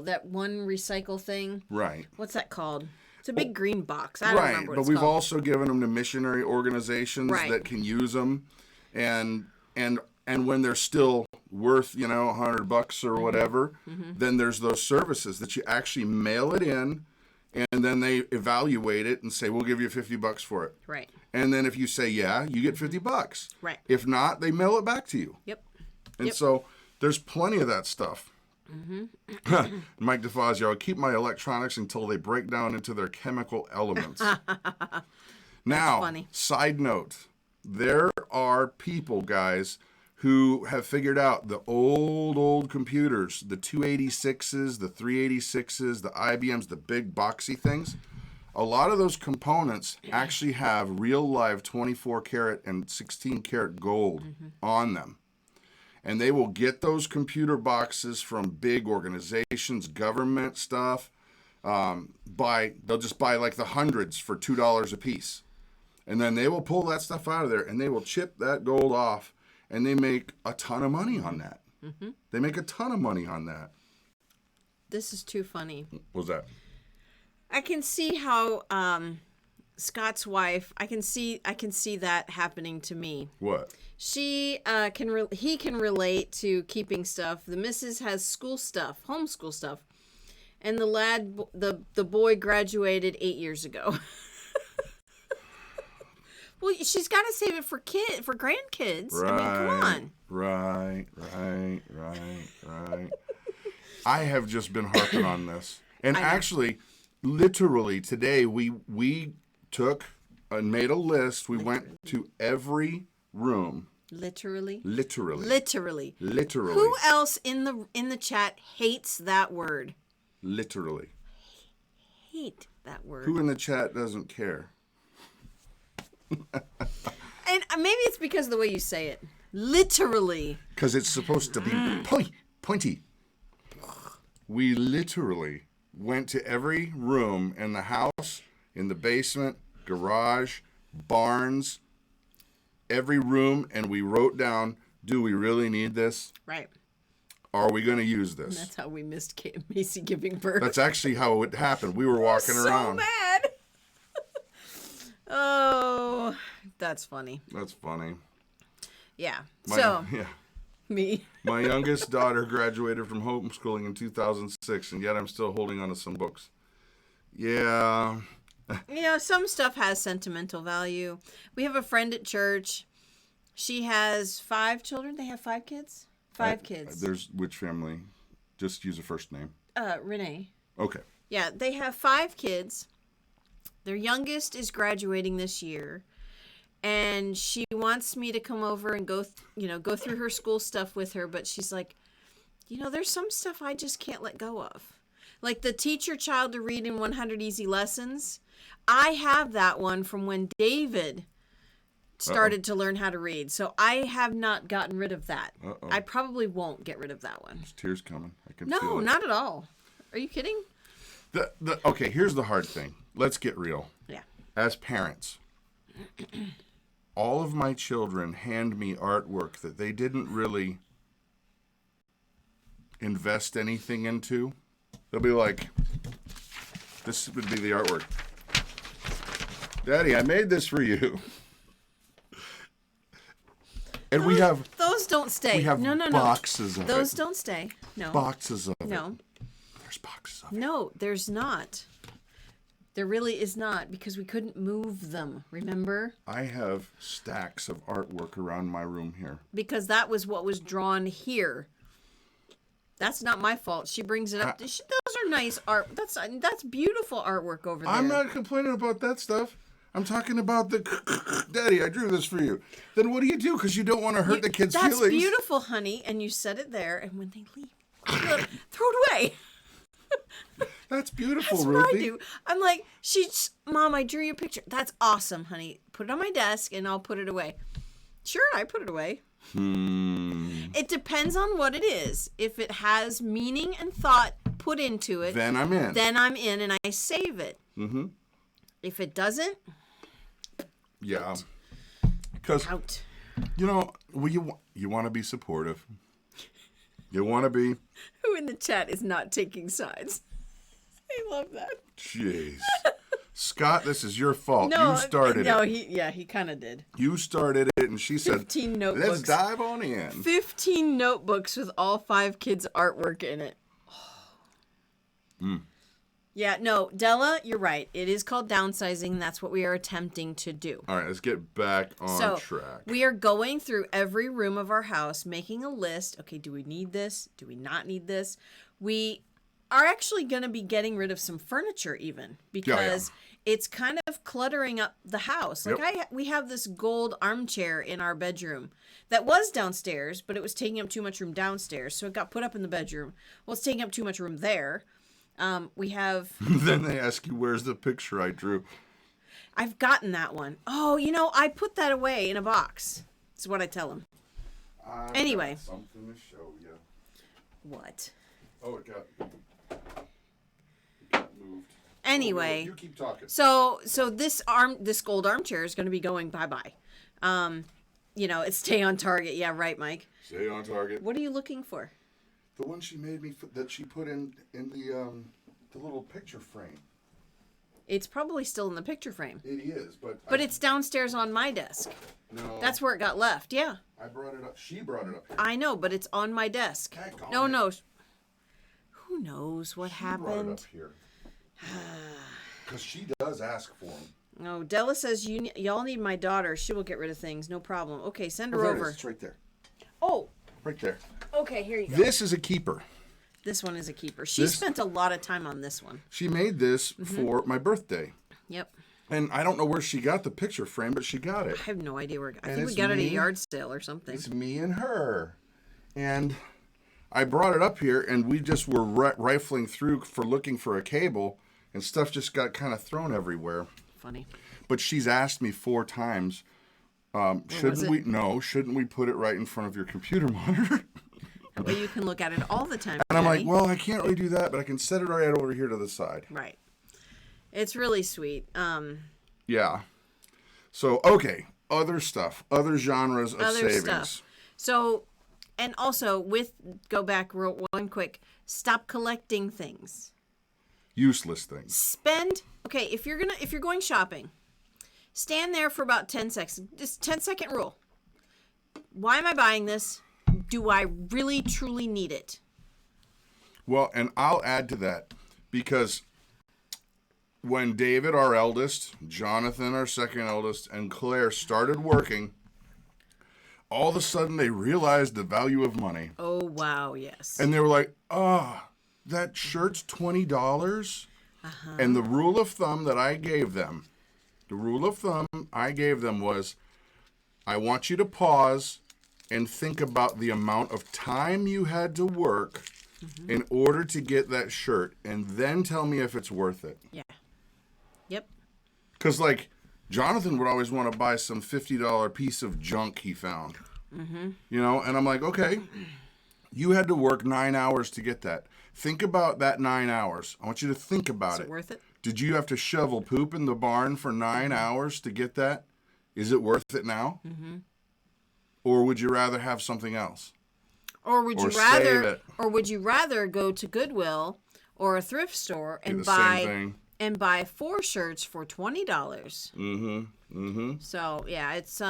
that one recycle thing. Right. What's that called? It's a big green box. I don't remember what but it's we've called. also given them to missionary organizations that can use them, and when they're still worth $100 or whatever, then there's those services that you actually mail it in, and then they evaluate it and say, we'll give you $50 for it. Right. And then if you say yeah, you get $50. Right. If not, they mail it back to you. Yep. And so there's plenty of that stuff. Mike DeFazio, I'll keep my electronics until they break down into their chemical elements. Now, funny. Side note, there are people, guys, who have figured out the old computers, the 286s, the 386s, the IBMs, the big boxy things. A lot of those components actually have real live 24 karat and 16 karat gold on them. And they will get those computer boxes from big organizations, government stuff. They'll just buy like the hundreds for $2 a piece. And then they will pull that stuff out of there and they will chip that gold off. And they make a ton of money on that. They make a ton of money on that. This is too funny. What's that? I can see how Scott's wife. I can see that happening to me. What? She he can relate to keeping stuff. The missus has school stuff, homeschool stuff, and the boy graduated 8 years ago. Well, she's got to save it for grandkids. Right, I mean, come on. Right. I have just been harping on this. And actually, literally, today we took and made a list. We went to every room. Literally. Literally. Who else in the chat hates that word? Literally. Hate that word. Who in the chat doesn't care? And maybe it's because of the way you say it. Literally. Because it's supposed to be pointy. We literally went to every room in the house, in the basement, garage, barns, every room, and we wrote down, do we really need this? Right. Are we going to use this? And that's how we missed Macy giving birth. That's actually how it happened. We were walking around. So mad. Oh, that's funny. That's funny. Yeah. Yeah. Me. My youngest daughter graduated from homeschooling in 2006, and yet I'm still holding on to some books. Yeah. Some stuff has sentimental value. We have a friend at church. She has 5 children. They have 5 kids? 5 kids. There's which family? Just use a first name. Renee. Okay. Yeah, they have 5 kids. Their youngest is graduating this year, and she wants me to come over and go through her school stuff with her, but she's like, there's some stuff I just can't let go of. Like the Teach Your Child to Read in 100 Easy Lessons. I have that one from when David started to learn how to read. So I have not gotten rid of that. Uh-oh. I probably won't get rid of that one. There's tears coming. I can No, feel it. not at all. Are you kidding? Okay, here's the hard thing. Let's get real. Yeah. As parents, all of my children hand me artwork that they didn't really invest anything into. They'll be like, this would be the artwork. Daddy, I made this for you. And we have... Those don't stay. We have no. boxes of it. Those don't stay. No. Boxes of it. No. There's boxes of it. No, there's not. There really is not, because we couldn't move them, remember? I have stacks of artwork around my room here. Because that was what was drawn here. That's not my fault. She brings it up. Those are nice art. That's beautiful artwork over there. I'm not complaining about that stuff. I'm talking about the... Daddy, I drew this for you. Then what do you do? Because you don't want to hurt the kids' feelings. That's beautiful, honey. And you set it there, and when they leave, throw it away. That's beautiful, That's Ruthie. what I do. I'm like, Mom, I drew you a picture. That's awesome, honey. Put it on my desk, and I'll put it away. Sure, I put it away. It depends on what it is. If it has meaning and thought put into it, Then I'm in. Then I'm in, and I save it. Mm-hmm. If it doesn't, Yeah. Because, out. you know, you want to be supportive. You want to be... Who in the chat is not taking sides? I love that. Jeez. Scott, this is your fault. No, You started it. he kind of did. You started it, and she said, 15 notebooks. let's dive on in. 15 notebooks with all 5 kids' artwork in it. Yeah, no, Della, you're right. It is called downsizing. That's what we are attempting to do. All right, let's get back on track. We are going through every room of our house, making a list. Okay, do we need this? Do we not need this? We are actually going to be getting rid of some furniture even, because it's kind of cluttering up the house. Like we have this gold armchair in our bedroom that was downstairs, but it was taking up too much room downstairs, so it got put up in the bedroom. Well, it's taking up too much room there. We have... Then they ask you, where's the picture I drew? I've gotten that one. Oh, I put that away in a box. That's what I tell them. Anyway. Got something to show you. What? Oh, it got moved. Anyway. You keep talking. So this gold armchair is going to be going bye-bye. It's stay on target. Yeah, right, Mike. Stay on target. What are you looking for? The one she made me, that she put in the little picture frame. It's probably still in the picture frame. It is, but... it's downstairs on my desk. No. That's where it got left, yeah. I brought it up. She brought it up here. I know, but it's on my desk. No. Who knows what happened? She brought it up here. Because she does ask for them. No, Della says, y'all need my daughter. She will get rid of things. No problem. Okay, send her over. It's right there. Oh. Right there. Okay, here you go. This is a keeper. This one is a keeper. She spent a lot of time on this one. She made this for my birthday. Yep. And I don't know where she got the picture frame, but she got it. I have no idea where. I think we got it at a yard sale or something. It's me and her. And I brought it up here, and we just were rifling through looking for a cable, and stuff just got kind of thrown everywhere. Funny. But she's asked me 4 times, shouldn't we put it right in front of your computer monitor? That way you can look at it all the time. And I'm like, well, I can't really do that, but I can set it right over here to the side. Right. It's really sweet. Yeah. So, okay. Other stuff. Other genres of savings. Stuff. So, and also go back one quick. Stop collecting things. Useless things. If you're going shopping, stand there for about 10 seconds. Just 10-second rule. Why am I buying this? Do I really, truly need it? Well, and I'll add to that, because when David, our eldest, Jonathan, our second eldest, and Claire started working, all of a sudden they realized the value of money. Oh, wow, yes. And they were like, that shirt's $20? And the rule of thumb that I gave them, was, I want you to pause and think about the amount of time you had to work in order to get that shirt, and then tell me if it's worth it. Yeah. Yep. Because, Jonathan would always want to buy some $50 piece of junk he found. You know, and I'm like, okay, you had to work 9 hours to get that. Think about that 9 hours. I want you to think about it. Is it worth it? Did you have to shovel poop in the barn for 9 hours to get that? Is it worth it now? Or would you rather have something else? Or would you rather go to Goodwill or a thrift store and buy 4 shirts for $20? So yeah, it's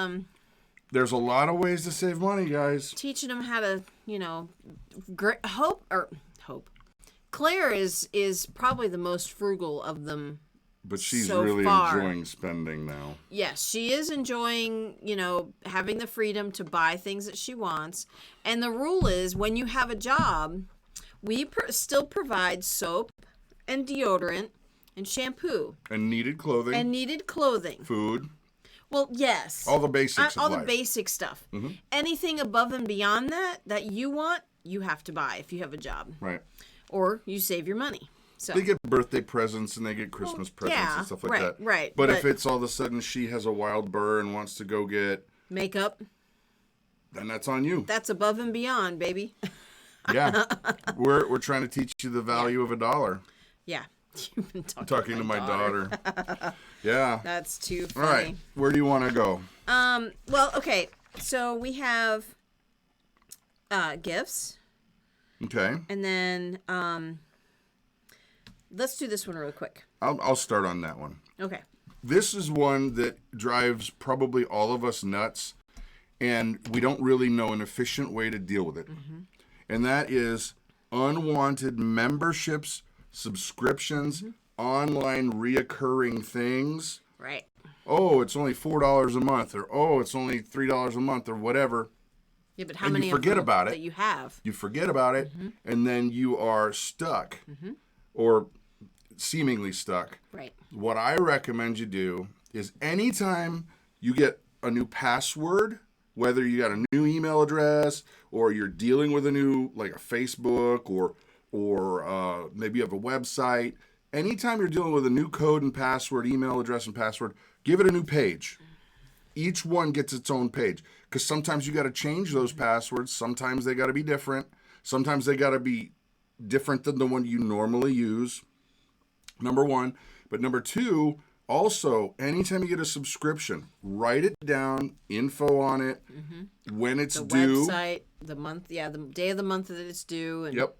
There's a lot of ways to save money, guys. Teaching them how to, hope. Claire is probably the most frugal of them. But she's so really far. enjoying spending now. Yes, she is enjoying, having the freedom to buy things that she wants. And the rule is when you have a job, we still provide soap and deodorant and shampoo. And needed clothing. Food. Well, yes. All the basics of all life. the basic stuff. Anything above and beyond that you want, you have to buy if you have a job. Right. Or you save your money. So they get birthday presents and they get Christmas presents and stuff like that. Right. But if it's all of a sudden she has a wild burr and wants to go get makeup, then that's on you. That's above and beyond, baby. Yeah. We're trying to teach you the value of $1. Yeah. You've been talking to my daughter. Yeah. That's too funny. All right. Where do you want to go? Well, okay. So we have gifts. Okay. And then let's do this one real quick. I'll start on that one. Okay. This is one that drives probably all of us nuts, and we don't really know an efficient way to deal with it. And that is unwanted memberships, subscriptions, online reoccurring things. Right. Oh, it's only $4 a month, or oh, it's only $3 a month, or whatever. Yeah, but how many forget about it that you have? You forget about it, and then you are stuck, or seemingly stuck. Right. What I recommend you do is anytime you get a new password, whether you got a new email address or you're dealing with a new, like a Facebook or maybe you have a website, anytime you're dealing with a new code and password, email address and password, give it a new page. Each one gets its own page because sometimes you got to change those passwords. Sometimes they got to be different. Sometimes they got to be different than the one you normally use. Number one. But number two, also, anytime you get a subscription, write it down, info on it, when it's due. The website, the month, the day of the month that it's due. And, yep.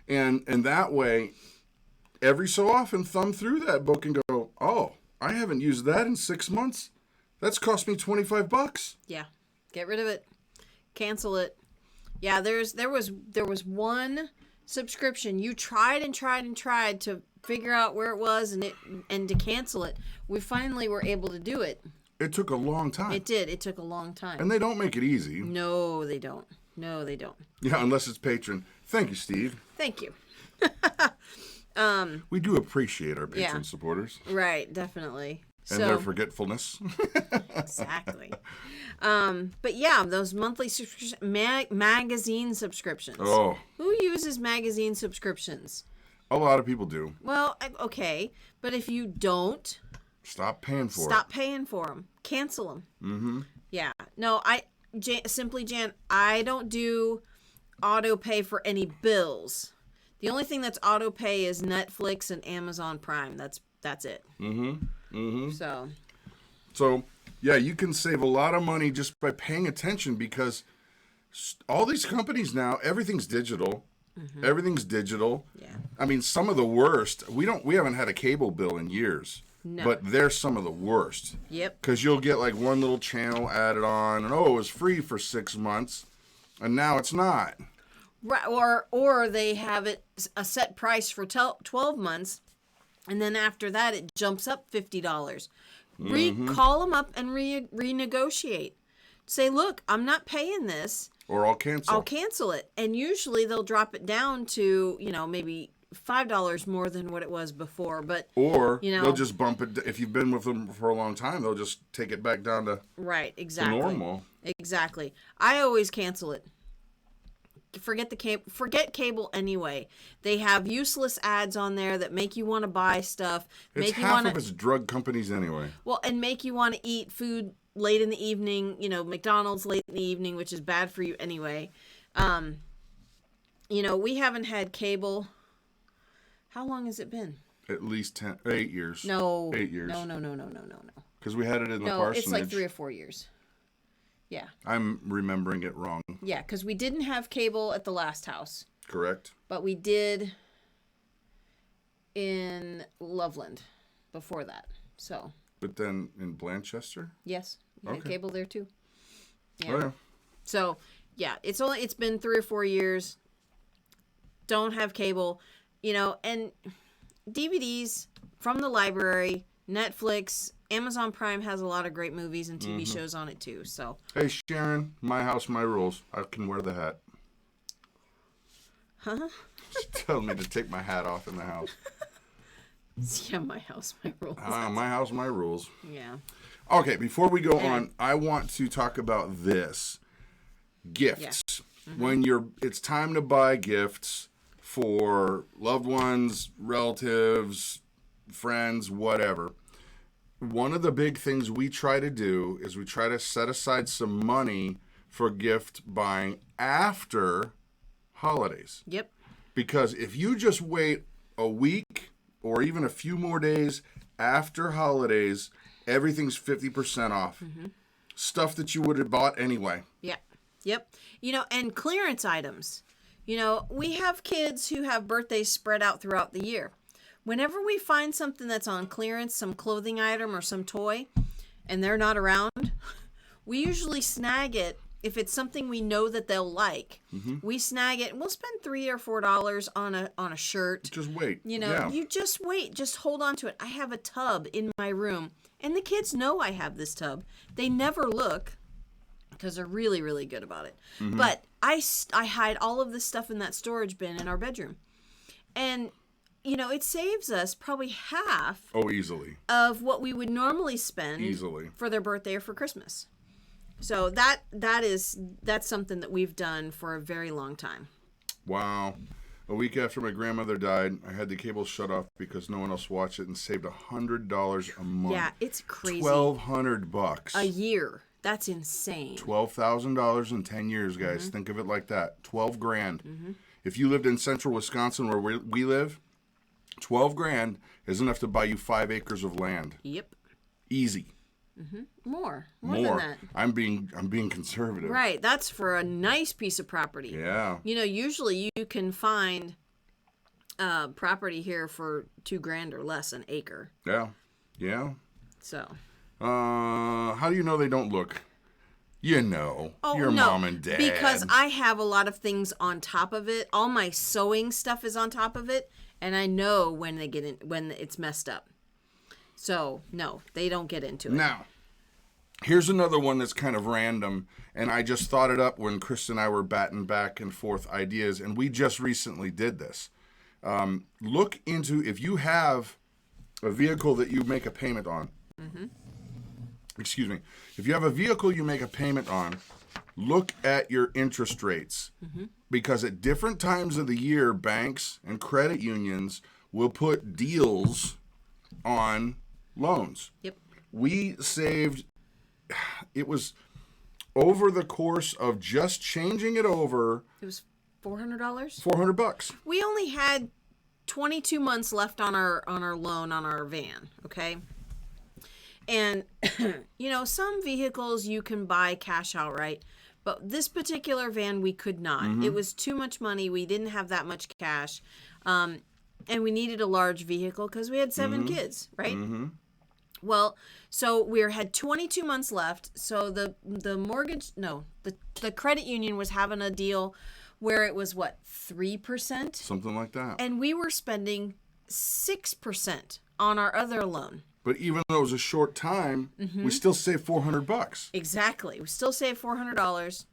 And that way, every so often, thumb through that book and go, oh, I haven't used that in 6 months. That's cost me $25. Yeah. Get rid of it. Cancel it. Yeah, there was one subscription you tried to figure out where it was and to cancel it. We finally were able to do it. It took a long time. It did. It took a long time. And they don't make it easy. No, they don't. Yeah, unless it's patron. Thank you, Steve. Thank you. We do appreciate our patron supporters. Right, definitely. And their forgetfulness. Exactly. But yeah, those monthly magazine subscriptions. Oh. Who uses magazine subscriptions? A lot of people do. Well, okay. But if you don't... Stop paying for them. Cancel them. Mm-hmm. Yeah. No, Jan, I don't do auto pay for any bills. The only thing that's auto pay is Netflix and Amazon Prime. That's it. Mm-hmm. Mm-hmm. So, yeah, you can save a lot of money just by paying attention because all these companies now, everything's digital. Mm-hmm. Everything's digital. Yeah. I mean, some of the worst. We haven't had a cable bill in years. No. But they're some of the worst. Yep. Because you'll get like one little channel added on, and it was free for 6 months, and now it's not. Right. Or they have it a set price for 12 months. And then after that, it jumps up $50. Call them up and renegotiate. Say, look, I'm not paying this. Or I'll cancel it. And usually they'll drop it down to, maybe $5 more than what it was before. Or they'll just bump it. If you've been with them for a long time, they'll just take it back down to exactly normal. Exactly. I always cancel it. forget cable anyway. They have useless ads on there that make you want to buy stuff. It's half of it's drug companies anyway. Well, and make you want to eat food late in the evening, McDonald's late in the evening, which is bad for you anyway. We haven't had cable. How long has it been? At least 8 years. No. 8 years. No. Because we had it in the parsonage. No, it's like 3 or 4 years. Yeah. I'm remembering it wrong. Yeah, because we didn't have cable at the last house. Correct. But we did in Loveland before that. So. But then in Blanchester? Yes. We had cable there too. Yeah. Oh, yeah. So, yeah, it's been 3 or 4 years. Don't have cable, and DVDs from the library, Netflix, Amazon Prime has a lot of great movies and TV shows on it too. So, hey Sharon, my house, my rules. I can wear the hat. Huh? She's telling me to take my hat off in the house. Yeah, my house, my rules. My house, my rules. Yeah. Okay, before we go on, I want to talk about this. Gifts. Yeah. When it's time to buy gifts for loved ones, relatives, friends, whatever. One of the big things we try to do is we try to set aside some money for gift buying after holidays. Yep. Because if you just wait a week or even a few more days after holidays, everything's 50% off. Stuff that you would have bought anyway. Yeah. Yep. And clearance items. We have kids who have birthdays spread out throughout the year. Whenever we find something that's on clearance, some clothing item or some toy, and they're not around, we usually snag it. If it's something we know that they'll like, we snag it and we'll spend $3 or $4 on a shirt. Just wait. You just wait. Just hold on to it. I have a tub in my room, and the kids know I have this tub. They never look because they're really, really good about it. But I hide all of this stuff in that storage bin in our bedroom, and it saves us probably half. Oh, easily. Of what we would normally spend easily for their birthday or for Christmas. So that's something that we've done for a very long time. Wow. A week after my grandmother died, I had the cable shut off because no one else watched it and saved $100 a month. Yeah, it's crazy. $1,200 a year. That's insane. $12,000 in 10 years, guys. Think of it like that. 12 grand. If you lived in central Wisconsin where we live, 12 grand is enough to buy you 5 acres of land. Yep. Easy. More than that. I'm being conservative. Right. That's for a nice piece of property. Yeah. Usually you can find property here for $2 grand or less an acre. Yeah. Yeah. So. How do you know they don't look? Your mom and dad. Because I have a lot of things on top of it. All my sewing stuff is on top of it, and I know when it's messed up. So, no, they don't get into it. Now, here's another one that's kind of random, and I just thought it up when Chris and I were batting back and forth ideas, and we just recently did this. Look into, if you have a vehicle that you make a payment on, excuse me, if you have a vehicle you make a payment on, look at your interest rates. Because at different times of the year, banks and credit unions will put deals on loans. Yep. We saved, it was over the course of just changing it over. It was $400? $400. We only had 22 months left on our loan on our van, okay? And, some vehicles you can buy cash outright, but this particular van we could not. It was too much money. We didn't have that much cash. And we needed a large vehicle because we had 7 kids, right? Well, so we had 22 months left. So the credit union was having a deal where it was 3%? Something like that. And we were spending 6% on our other loan. But even though it was a short time, we still saved $400. Exactly. We still saved $400.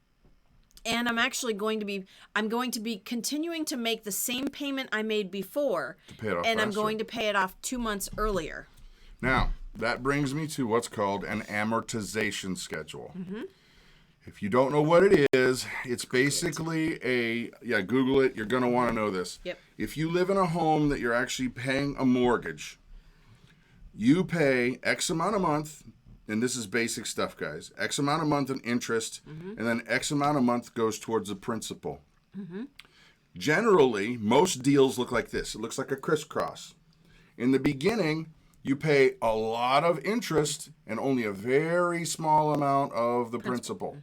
And I'm going to be continuing to make the same payment I made before. To pay it off and faster. I'm going to pay it off 2 months earlier. Now, that brings me to what's called an amortization schedule. If you don't know what it is, it's basically Google it. You're going to want to know this. Yep. If you live in a home that you're actually paying a mortgage, you pay X amount a month, and this is basic stuff, guys. X amount a month in interest, and then X amount a month goes towards the principal. Generally, most deals look like this. It looks like a crisscross. In the beginning, you pay a lot of interest and only a very small amount of the principal.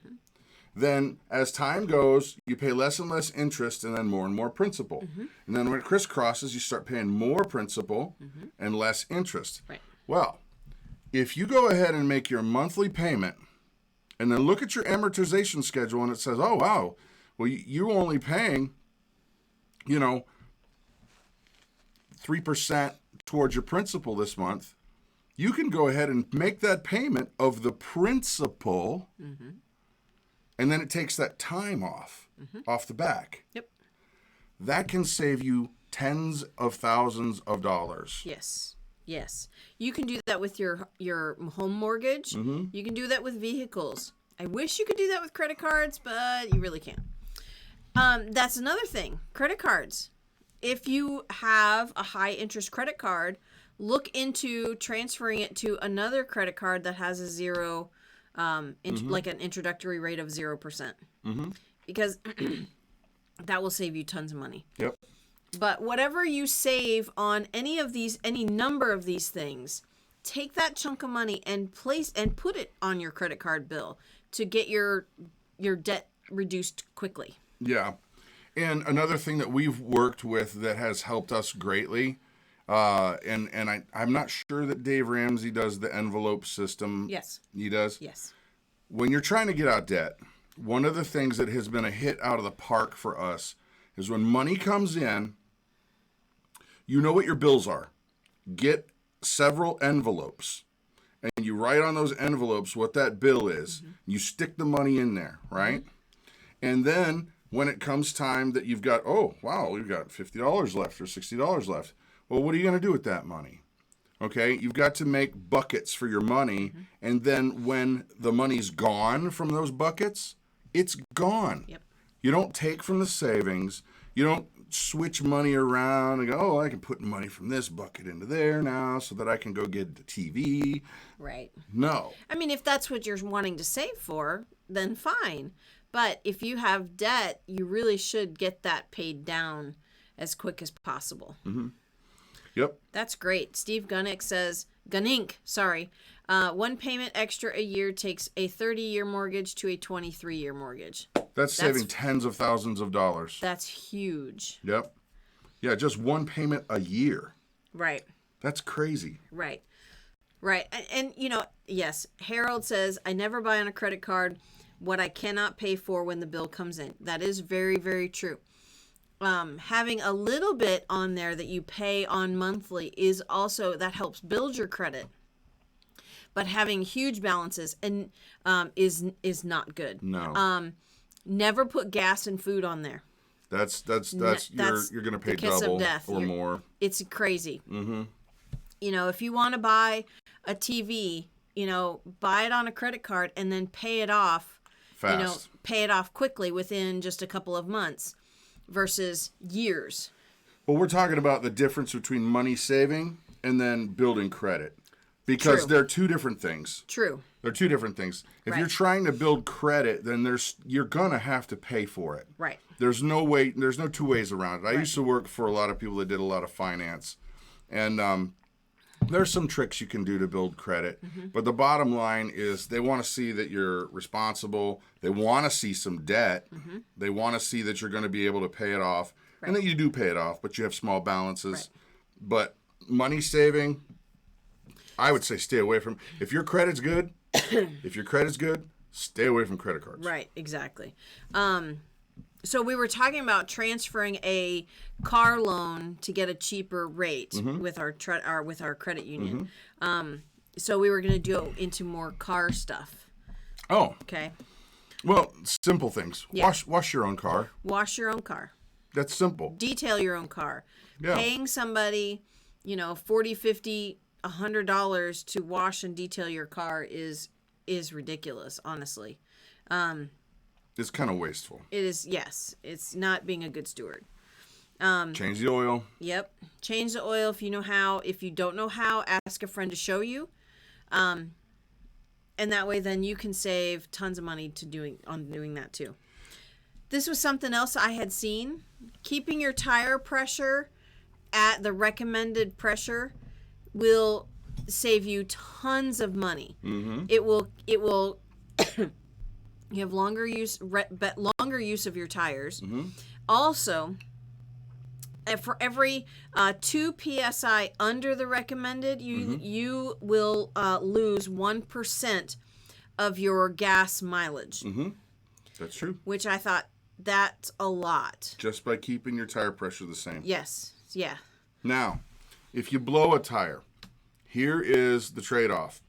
Then, as time goes, you pay less and less interest and then more principal. And then when it crisscrosses, you start paying more principal and less interest. Right. Well, if you go ahead and make your monthly payment and then look at your amortization schedule and it says, oh, wow, well, you're only paying, 3% towards your principal this month, you can go ahead and make that payment of the principal, and then it takes that time off the back. Yep. That can save you tens of thousands of dollars. Yes. Yes. You can do that with your home mortgage. You can do that with vehicles. I wish you could do that with credit cards, but you really can't. That's another thing. Credit cards. If you have a high interest credit card, look into transferring it to another credit card that has a zero, like an introductory rate of 0%. Because that will save you tons of money. Yep. But whatever you save on any number of these things, take that chunk of money and put it on your credit card bill to get your debt reduced quickly. Yeah. And another thing that we've worked with that has helped us greatly, and I'm not sure that Dave Ramsey does the envelope system. Yes. He does? Yes. When you're trying to get out debt, one of the things that has been a hit out of the park for us is when money comes in, you know what your bills are. Get several envelopes, and you write on those envelopes what that bill is. You stick the money in there, right? And then when it comes time that you've got, oh, wow, we've got $50 left or $60 left. Well, what are you going to do with that money? Okay, you've got to make buckets for your money, and then when the money's gone from those buckets, it's gone. Yep. You don't take from the savings. You don't switch money around and go, oh, I can put money from this bucket into there now so that I can go get the TV. Right. No. I mean, if that's what you're wanting to save for, then fine. But if you have debt, you really should get that paid down as quick as possible. Yep. That's great. Steve Gunnick says, one payment extra a year takes a 30-year mortgage to a 23-year mortgage. That's saving tens of thousands of dollars. That's huge. Yep. Yeah, just one payment a year. Right. That's crazy. Right. Right. And yes, Harold says, I never buy on a credit card what I cannot pay for when the bill comes in. That is very, very true. Having a little bit on there that you pay on monthly is also, that helps build your credit. But having huge balances is not good. No. Never put gas and food on there. That's you're going to pay double or more. It's crazy. If you want to buy a TV, buy it on a credit card and then pay it off fast. Pay it off quickly within just a couple of months versus years. Well, we're talking about the difference between money saving and then building credit. Because they're two different things. True. They're two different things. If you're trying to build credit, then you're gonna have to pay for it. Right. There's no two ways around it. I used to work for a lot of people that did a lot of finance, and there's some tricks you can do to build credit. But the bottom line is they want to see that you're responsible. They want to see some debt. They want to see that you're going to be able to pay it off, and that you do pay it off, but you have small balances. But money saving, I would say stay away from. If your credit's good, stay away from credit cards. Right, exactly. So we were talking about transferring a car loan to get a cheaper rate with our credit union. So we were going to go into more car stuff. Oh. Okay. Well, simple things. Yeah. Wash your own car. Wash your own car. That's simple. Detail your own car. Yeah. Paying somebody, $40, $50, $100 to wash and detail your car is ridiculous, honestly. It's kind of wasteful. It is, yes. It's not being a good steward. Change the oil. Yep. Change the oil if you know how. If you don't know how, ask a friend to show you. And that way then you can save tons of money on doing that too. This was something else I had seen. Keeping your tire pressure at the recommended pressure will save you tons of money. Mm-hmm. It will you have longer use of your tires. Mm-hmm. Also, for every 2 psi under the recommended, you will lose 1% of your gas mileage. Mm-hmm. That's true. Which I thought, that's a lot. Just by keeping your tire pressure the same. Yes. Yeah. Now, if you blow a tire, here is the trade-off.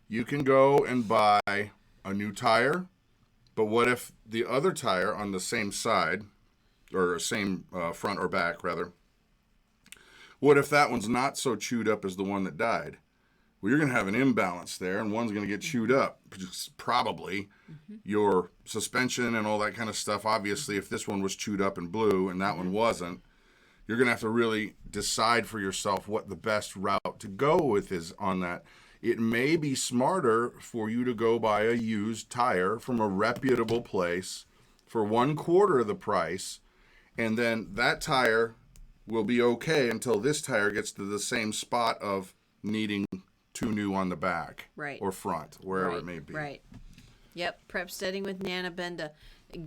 You can go and buy a new tire, but what if the other tire on the same side, or same front or back, rather, what if that one's not so chewed up as the one that died? Well, you're going to have an imbalance there, and one's going to get chewed up. Probably your suspension and all that kind of stuff. Obviously, if this one was chewed up and blue and that one wasn't, you're going to have to really decide for yourself what the best route to go with is on that. It may be smarter for you to go buy a used tire from a reputable place for 1/4 of the price, and then that tire will be okay until this tire gets to the same spot of needing 2 new on the back, right, or front, wherever it may be. Right. Yep. Prep steading with Nana Benda.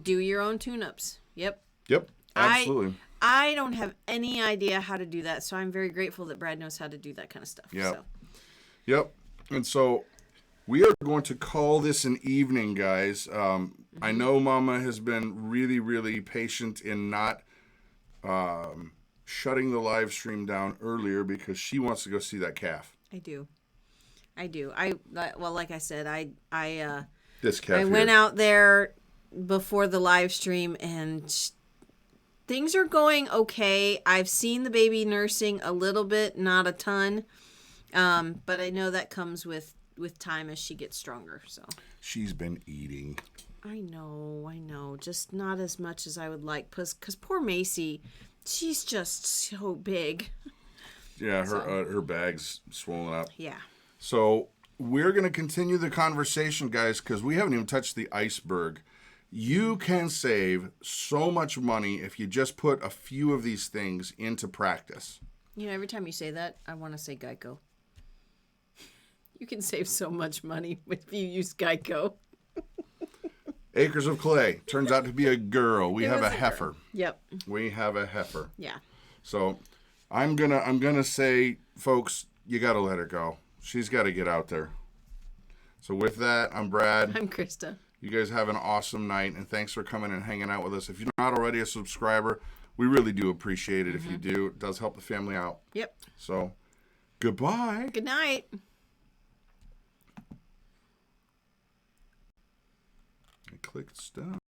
Do your own tune-ups. Yep. Absolutely. I don't have any idea how to do that, so I'm very grateful that Brad knows how to do that kind of stuff. Yep. And so we are going to call this an evening, guys. I know Mama has been really, really patient in not shutting the live stream down earlier because she wants to go see that calf. I do. Well, like I said, I This went out there before the live stream and things are going okay. I've seen the baby nursing a little bit, not a ton. But I know that comes with time as she gets stronger. So she's been eating. I know. Just not as much as I would like. Because poor Macy, she's just so big. Yeah, her bag's swollen up. Yeah. So we're going to continue the conversation, guys, because we haven't even touched the iceberg. You can save so much money if you just put a few of these things into practice. You know, every time you say that, I want to say Geico. You can save so much money if you use Geico. Acres of Clay turns out to be a girl. We have a heifer. Girl. Yep. We have a heifer. Yeah. So I'm gonna say, folks, you gotta let her go. She's got to get out there. So with that, I'm Brad. I'm Christa. You guys have an awesome night, and thanks for coming and hanging out with us. If you're not already a subscriber, we really do appreciate it if you do. It does help the family out. Yep. So, goodbye. Good night. I clicked stop.